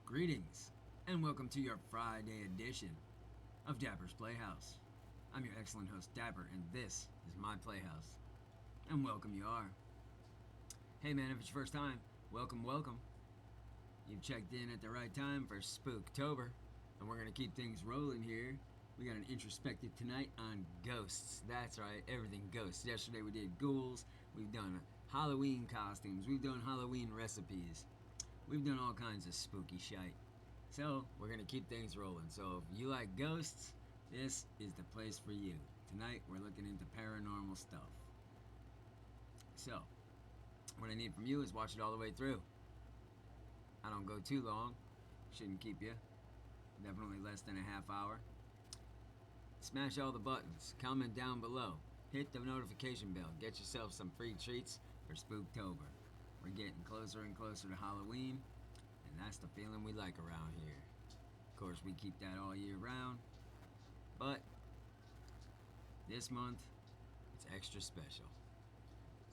Greetings, and welcome to your Friday edition of Dapper's Playhouse. I'm your excellent host, Dapper, and this is my playhouse. And welcome you are. Hey man, if it's your first time, welcome. You've checked in at the right time for Spooktober, and we're going to keep things rolling here. We got an introspective tonight on ghosts. That's right, everything ghosts. Yesterday we did ghouls, we've done Halloween costumes, we've done Halloween recipes. We've done all kinds of spooky shite. So, we're going to keep things rolling. So, if you like ghosts, this is the place for you. Tonight, we're looking into paranormal stuff. So, what I need from you is watch it all the way through. I don't go too long. Shouldn't keep you. Definitely less than a half hour. Smash all the buttons. Comment down below. Hit the notification bell. Get yourself some free treats for Spooktober. We're getting closer and closer to Halloween, and that's the feeling we like around here. Of course, we keep that all year round, but this month, it's extra special.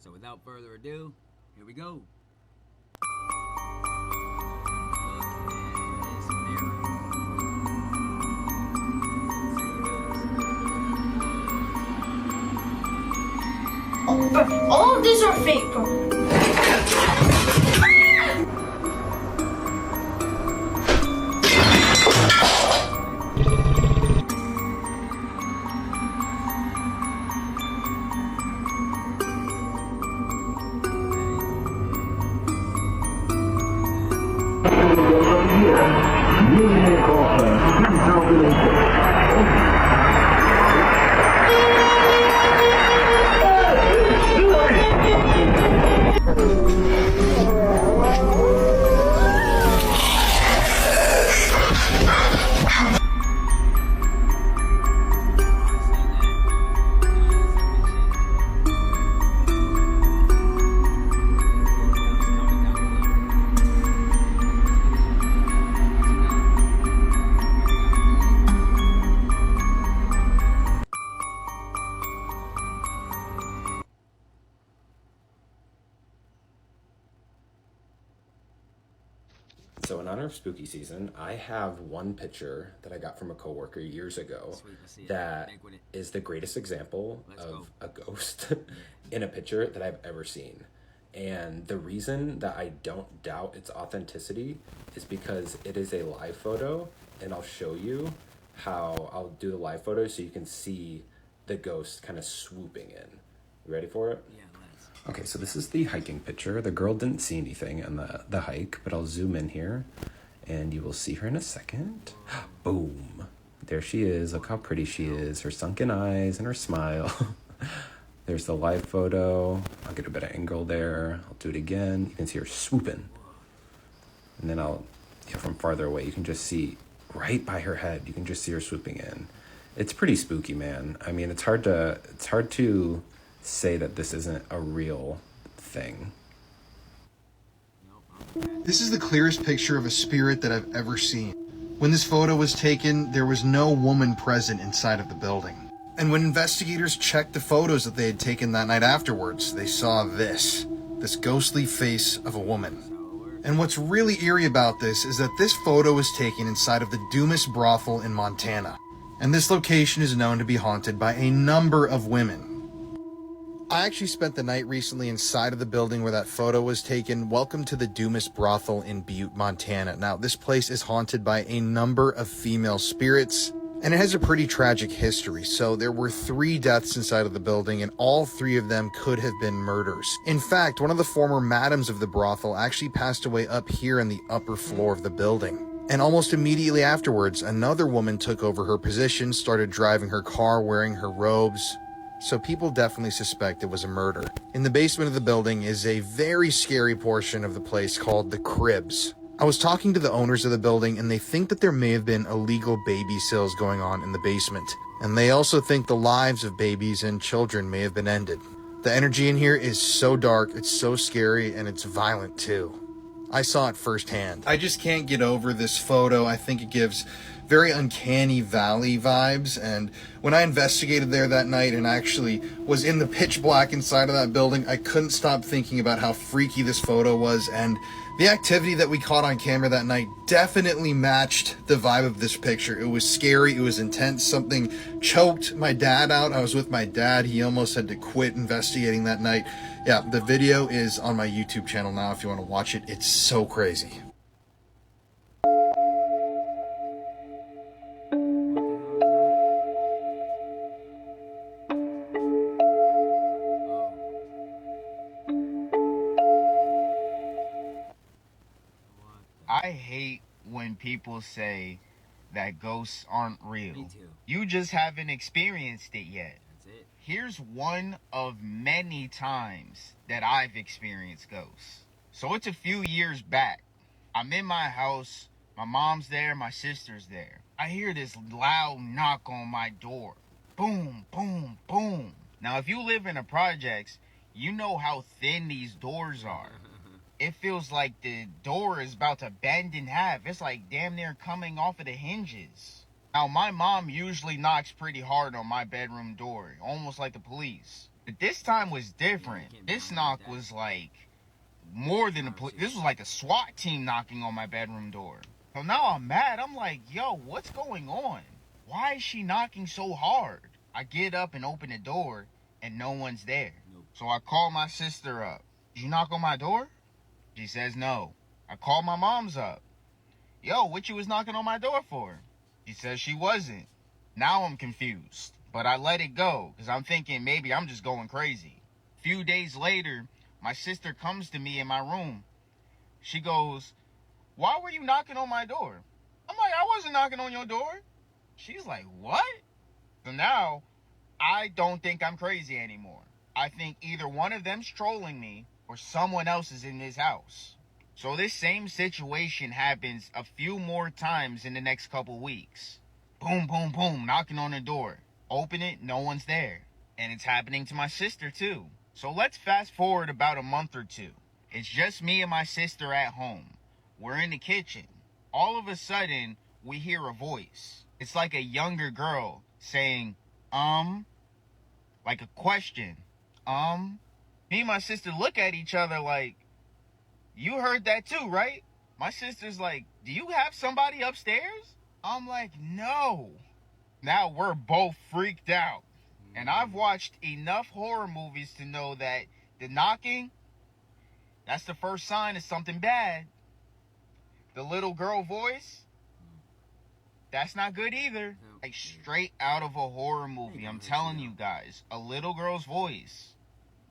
So without further ado, here we go. All of these are fake, bro. So in honor of spooky season, I have one picture that I got from a coworker years ago that is the greatest example of a ghost in a picture that I've ever seen. And the reason that I don't doubt its authenticity is because it is a live photo, and I'll show you how I'll do the live photo so you can see the ghost kind of swooping in. You ready for it? Yeah, let's. Okay, so this is the hiking picture. The girl didn't see anything on the hike, but I'll zoom in here, and you will see her in a second. Boom. There she is. Look how pretty she is. Her sunken eyes and her smile. There's the live photo. I'll get a better angle there. I'll do it again. You can see her swooping. And then from farther away, you can just see right by her head. You can just see her swooping in. It's pretty spooky, man. I mean, it's hard to say that this isn't a real thing. This is the clearest picture of a spirit that I've ever seen. When this photo was taken, there was no woman present inside of the building. And when investigators checked the photos that they had taken that night afterwards, they saw this ghostly face of a woman. And what's really eerie about this is that this photo was taken inside of the Dumas brothel in Montana. And this location is known to be haunted by a number of women. I actually spent the night recently inside of the building where that photo was taken. Welcome to the Dumas brothel in Butte, Montana. Now, this place is haunted by a number of female spirits, and it has a pretty tragic history. So there were 3 deaths inside of the building, and all 3 of them could have been murders. In fact, one of the former madams of the brothel actually passed away up here in the upper floor of the building. And almost immediately afterwards, another woman took over her position, started driving her car, wearing her robes. So people definitely suspect it was a murder. In the basement of the building is a very scary portion of the place called the Cribs. I was talking to the owners of the building, and they think that there may have been illegal baby sales going on in the basement. And they also think the lives of babies and children may have been ended. The energy in here is so dark, it's so scary, and it's violent too. I saw it firsthand. I just can't get over this photo. I think it gives very uncanny valley vibes. And when I investigated there that night and actually was in the pitch black inside of that building, I couldn't stop thinking about how freaky this photo was. And the activity that we caught on camera that night definitely matched the vibe of this picture. It was scary, it was intense, something choked my dad out. I was with my dad, he almost had to quit investigating that night. Yeah, the video is on my YouTube channel now if you want to watch it. It's so crazy. I hate when people say that ghosts aren't real. Me too. You just haven't experienced it yet. That's it. Here's one of many times that I've experienced ghosts. So it's a few years back. I'm in my house. My mom's there. My sister's there. I hear this loud knock on my door. Boom, boom, boom. Now, if you live in the projects, you know how thin these doors are. It feels like the door is about to bend in half. It's like damn near coming off of the hinges. Now, my mom usually knocks pretty hard on my bedroom door, almost like the police. But this time was different. This knock was like more than the police. This was like a SWAT team knocking on my bedroom door. So now I'm mad. I'm like, yo, what's going on? Why is she knocking so hard? I get up and open the door, and no one's there. So I call my sister up. Did you knock on my door? She says no. I call my mom's up. Yo, what you was knocking on my door for? She says she wasn't. Now I'm confused. But I let it go because I'm thinking maybe I'm just going crazy. A few days later, my sister comes to me in my room. She goes, why were you knocking on my door? I'm like, I wasn't knocking on your door. She's like, what? So now I don't think I'm crazy anymore. I think either one of them's trolling me or someone else is in this house. So this same situation happens a few more times in the next couple weeks. Boom, boom, boom, knocking on the door. Open it, no one's there. And it's happening to my sister too. So let's fast forward about a month or two. It's just me and my sister at home. We're in the kitchen. All of a sudden, we hear a voice. It's like a younger girl saying, like a question. Me and my sister look at each other like, you heard that too, right? My sister's like, do you have somebody upstairs? I'm like, no. Now we're both freaked out. And I've watched enough horror movies to know that the knocking, that's the first sign of something bad. The little girl voice, that's not good either. Like straight out of a horror movie. I'm telling you guys, a little girl's voice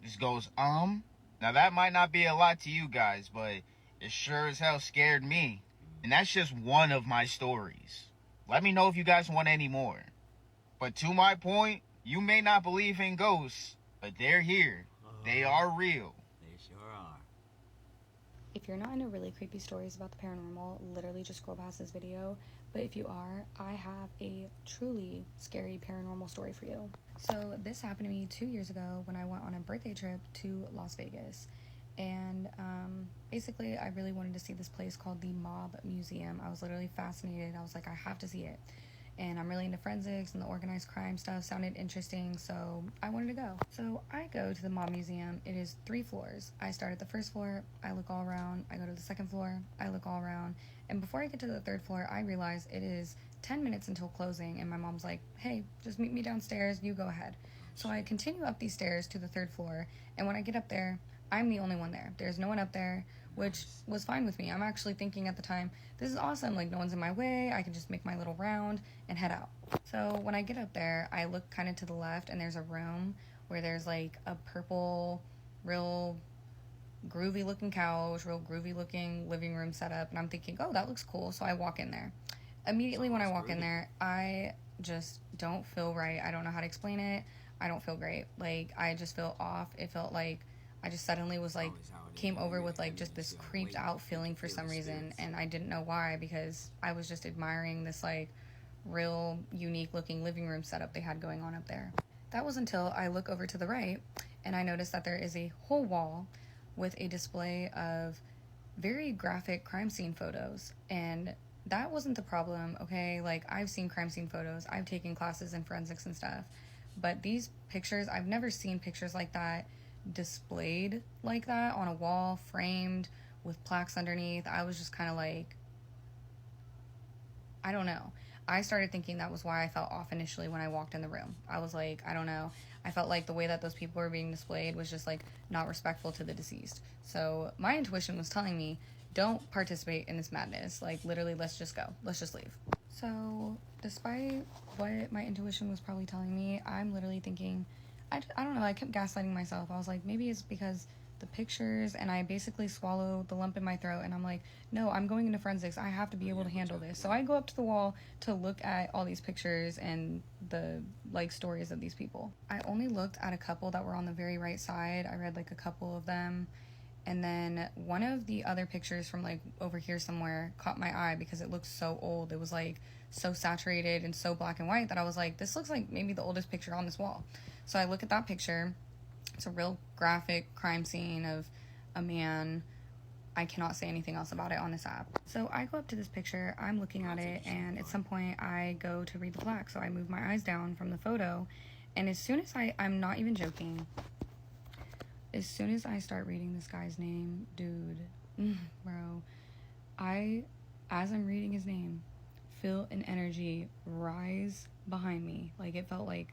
just goes, Now that might not be a lot to you guys, but it sure as hell scared me. And that's just one of my stories. Let me know if you guys want any more. But to my point, you may not believe in ghosts, but they're here. They are real. They sure are. If you're not into really creepy stories about the paranormal, literally just scroll past this video. But if you are, I have a truly scary paranormal story for you. So this happened to me 2 years ago when I went on a birthday trip to Las Vegas. And basically, I really wanted to see this place called the Mob Museum. I was literally fascinated. I was like, I have to see it. And I'm really into forensics, and the organized crime stuff sounded interesting, so I wanted to go. So I go to the Mob Museum. It is 3 floors. I start at the first floor, I look all around. I go to the second floor, I look all around. And before I get to the third floor, I realize it is 10 minutes until closing, and my mom's like, hey, just meet me downstairs, you go ahead. So I continue up these stairs to the third floor, and when I get up there, I'm the only one there. There's no one up there, which was fine with me. I'm actually thinking at the time, this is awesome, like no one's in my way, I can just make my little round and head out. So when I get up there, I look kind of to the left, and there's a room where there's like a purple, real groovy looking couch, real groovy looking living room setup, and I'm thinking, oh, that looks cool, so I walk in there. Immediately when I walk in there, I just don't feel right. I don't know how to explain it. I don't feel great. Like, I just feel off. It felt like I just suddenly was like, came over with like just this creeped out feeling for some reason, and I didn't know why, because I was just admiring this like real unique looking living room setup they had going on up there. That was until I look over to the right, and I notice that there is a whole wall with a display of very graphic crime scene photos, and that wasn't the problem, okay? Like, I've seen crime scene photos, I've taken classes in forensics and stuff, but these pictures, I've never seen pictures like that displayed like that on a wall, framed with plaques underneath. I was just kind of like, I don't know. I started thinking that was why I felt off initially when I walked in the room. I was like, I don't know. I felt like the way that those people were being displayed was just like not respectful to the deceased. So my intuition was telling me, don't participate in this madness. Like, literally, let's just go. Let's just leave. So despite what my intuition was probably telling me, I'm literally thinking, I don't know, I kept gaslighting myself. I was like, maybe it's because the pictures, and I basically swallow the lump in my throat, and I'm like, no, I'm going into forensics. I have to be able to handle this. So I go up to the wall to look at all these pictures and the like stories of these people. I only looked at a couple that were on the very right side. I read like a couple of them, and then one of the other pictures from like over here somewhere caught my eye because it looked so old. It was like so saturated and so black and white that I was like, this looks like maybe the oldest picture on this wall. So I look at that picture. It's a real graphic crime scene of a man. I cannot say anything else about it on this app. So I go up to this picture, I'm looking at it, and at some point I go to read the plaque. So I move my eyes down from the photo, and as soon as I'm not even joking, as soon as I start reading this guy's name, dude, bro, as I'm reading his name, feel an energy rise behind me. Like, it felt like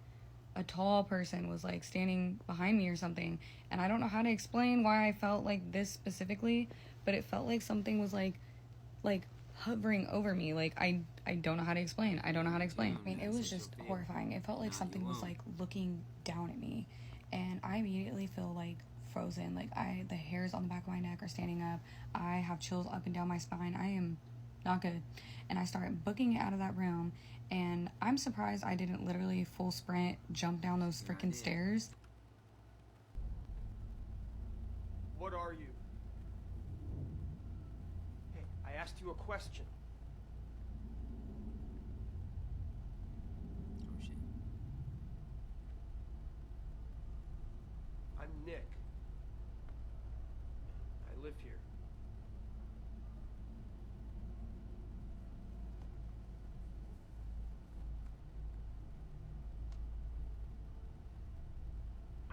a tall person was like standing behind me or something, and I don't know how to explain why I felt like this specifically, but it felt like something was like hovering over me. Like, I don't know how to explain. I mean, it was just horrifying. It felt like something was like looking down at me, and I immediately feel like frozen. Like, the hairs on the back of my neck are standing up. I have chills up and down my spine. I am not good. And I start booking it out of that room, and I'm surprised I didn't literally full sprint jump down those freaking stairs. What are you? Hey, I asked you a question. Oh shit. I'm Nick. I live here.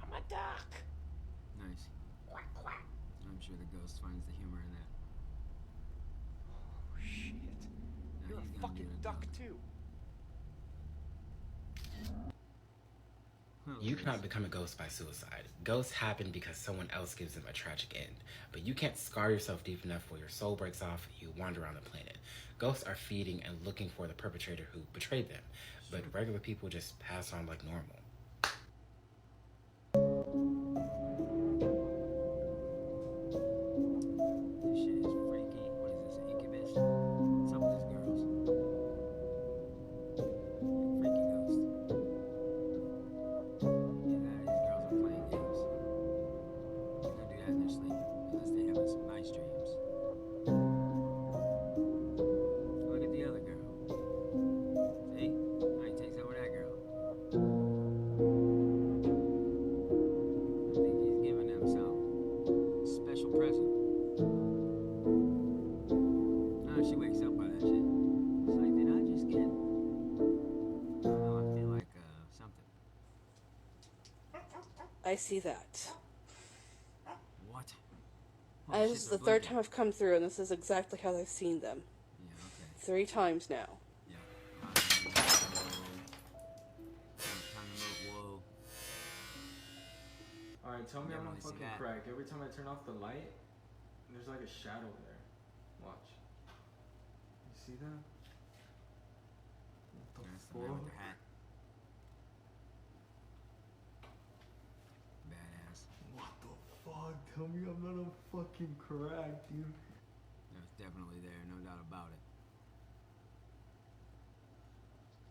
I'm a duck. Nice. I'm sure the ghost finds the humor in that. Oh, shit. Now You're he's a gonna do fucking it duck again. too. Well, You it cannot is. become a ghost by suicide. Ghosts happen because someone else gives them a tragic end. But you can't scar yourself deep enough where your soul breaks off and you wander around the planet. Ghosts are feeding and looking for the perpetrator who betrayed them. But regular people just pass on like normal. This shit is freaky. What is this, Incubus? What's up with these girls? Freaky ghost. Yeah, these girls are playing games. They don't do that in their sleep unless they having some nice dreams. Look at the other girl. See? Now he takes over that girl. I think he's giving them some special present. She wakes up by that shit. It's like, did I just get? I don't know, I feel like something. I see that. What? This is the third time I've come through, and this is exactly how I've seen them. Yeah, okay. 3 times now. Yeah. Time remote, whoa. Alright, tell me I'm Definitely not see fucking that. crack. Every time I turn off the light, there's like a shadow there. Watch. You see that? What That's the the man with fuck? the hat. Badass. What the fuck? Tell me I'm not on fucking crack, dude. That's definitely there, no doubt about it.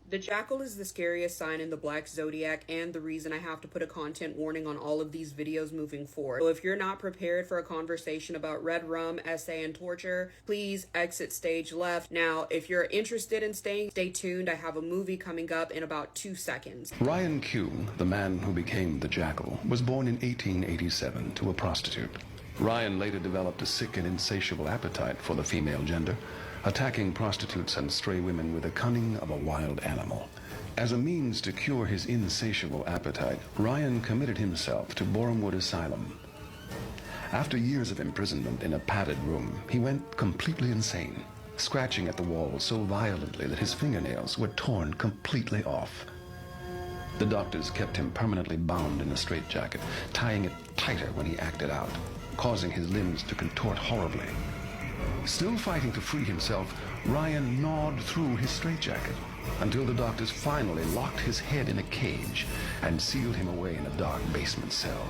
The jackal is the scariest sign in the Black Zodiac and the reason I have to put a content warning on all of these videos moving forward. So if you're not prepared for a conversation about red rum, SA, and torture, please exit stage left. Now, if you're interested in staying, stay tuned. I have a movie coming up in about 2 seconds. Ryan Q, the man who became the Jackal, was born in 1887 to a prostitute. Ryan later developed a sick and insatiable appetite for the female gender. attacking prostitutes and stray women with the cunning of a wild animal. As a means to cure his insatiable appetite, Ryan committed himself to Borehamwood Asylum. After years of imprisonment in a padded room, he went completely insane, scratching at the walls so violently that his fingernails were torn completely off. The doctors kept him permanently bound in a straitjacket, tying it tighter when he acted out, causing his limbs to contort horribly. Still fighting to free himself, Ryan gnawed through his straitjacket until the doctors finally locked his head in a cage and sealed him away in a dark basement cell.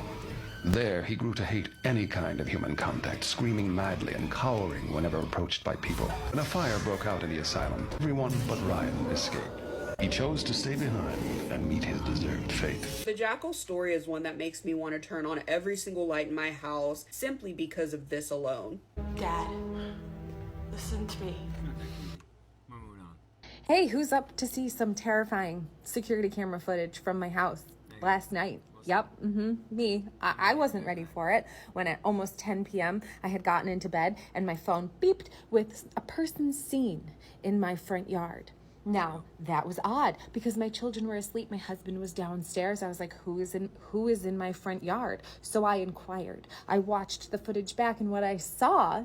There, he grew to hate any kind of human contact, screaming madly and cowering whenever approached by people. When a fire broke out in the asylum, everyone but Ryan escaped. He chose to stay behind and meet his deserved fate. The Jackal story is one that makes me want to turn on every single light in my house simply because of this alone. Dad, listen to me. Hey, who's up to see some terrifying security camera footage from my house last night? Yep, me. I wasn't ready for it when at almost 10 p.m. I had gotten into bed and my phone beeped with a person seen in my front yard. Now, that was odd because my children were asleep. My husband was downstairs. I was like, who is in my front yard? So I inquired. I watched the footage back and what I saw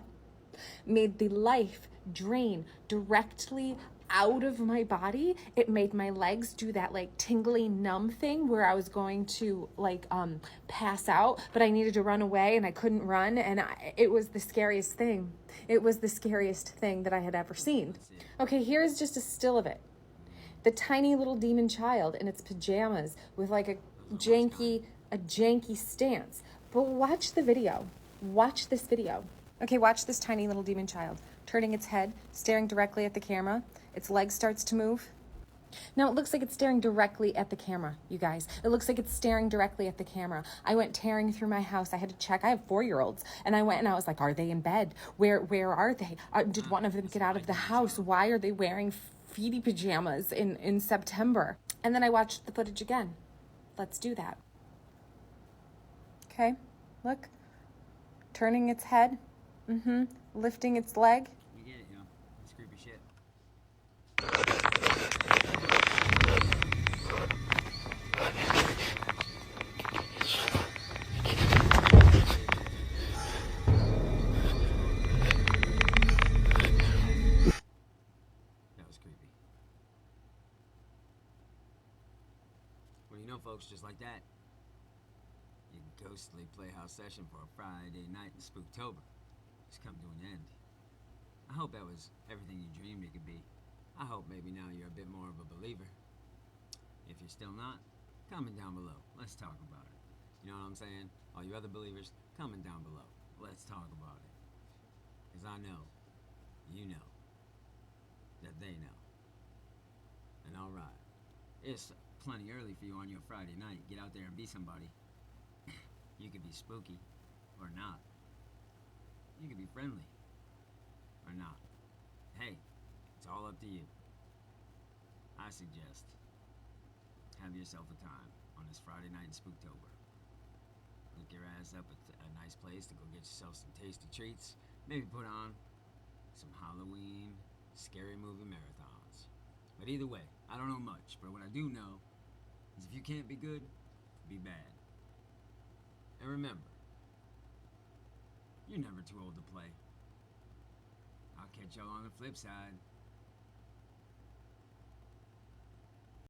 made the life drain directly out of my body. It made my legs do that like tingly numb thing where I was going to like pass out, but I needed to run away and I couldn't run, and it was the scariest thing. It was the scariest thing that I had ever seen. Okay, here's just a still of it. The tiny little demon child in its pajamas with like a janky stance. But watch the video. Watch this video. Okay, watch this tiny little demon child turning its head, staring directly at the camera. Its leg starts to move. Now it looks like it's staring directly at the camera, you guys. It looks like it's staring directly at the camera. I went tearing through my house. I had to check. I have 4-year-olds. And I went and I was like, are they in bed? Where are they? Did one of them get out of the house? Why are they wearing feety pajamas in September? And then I watched the footage again. Let's do that. Okay, look. Turning its head. Lifting its leg. You get it, you know? It's creepy shit. That was creepy. Well, you know, folks, just like that, your ghostly playhouse session for a Friday night in Spooktober has come to an end. I hope that was everything you dreamed it could be. I hope maybe now you're a bit more of a believer. If you're still not, comment down below. Let's talk about it. You know what I'm saying? All you other believers, comment down below. Let's talk about it. Because I know, you know, that they know. And alright, it's plenty early for you on your Friday night. Get out there and be somebody. You could be spooky, or not. You could be friendly, or not. Hey, it's all up to you. I suggest have yourself a time on this Friday night in Spooktober. Look your ass up at a nice place to go get yourself some tasty treats. Maybe put on some Halloween scary movie marathons. But either way, I don't know much, but what I do know is if you can't be good, be bad. And remember, you're never too old to play. I'll catch y'all on the flip side.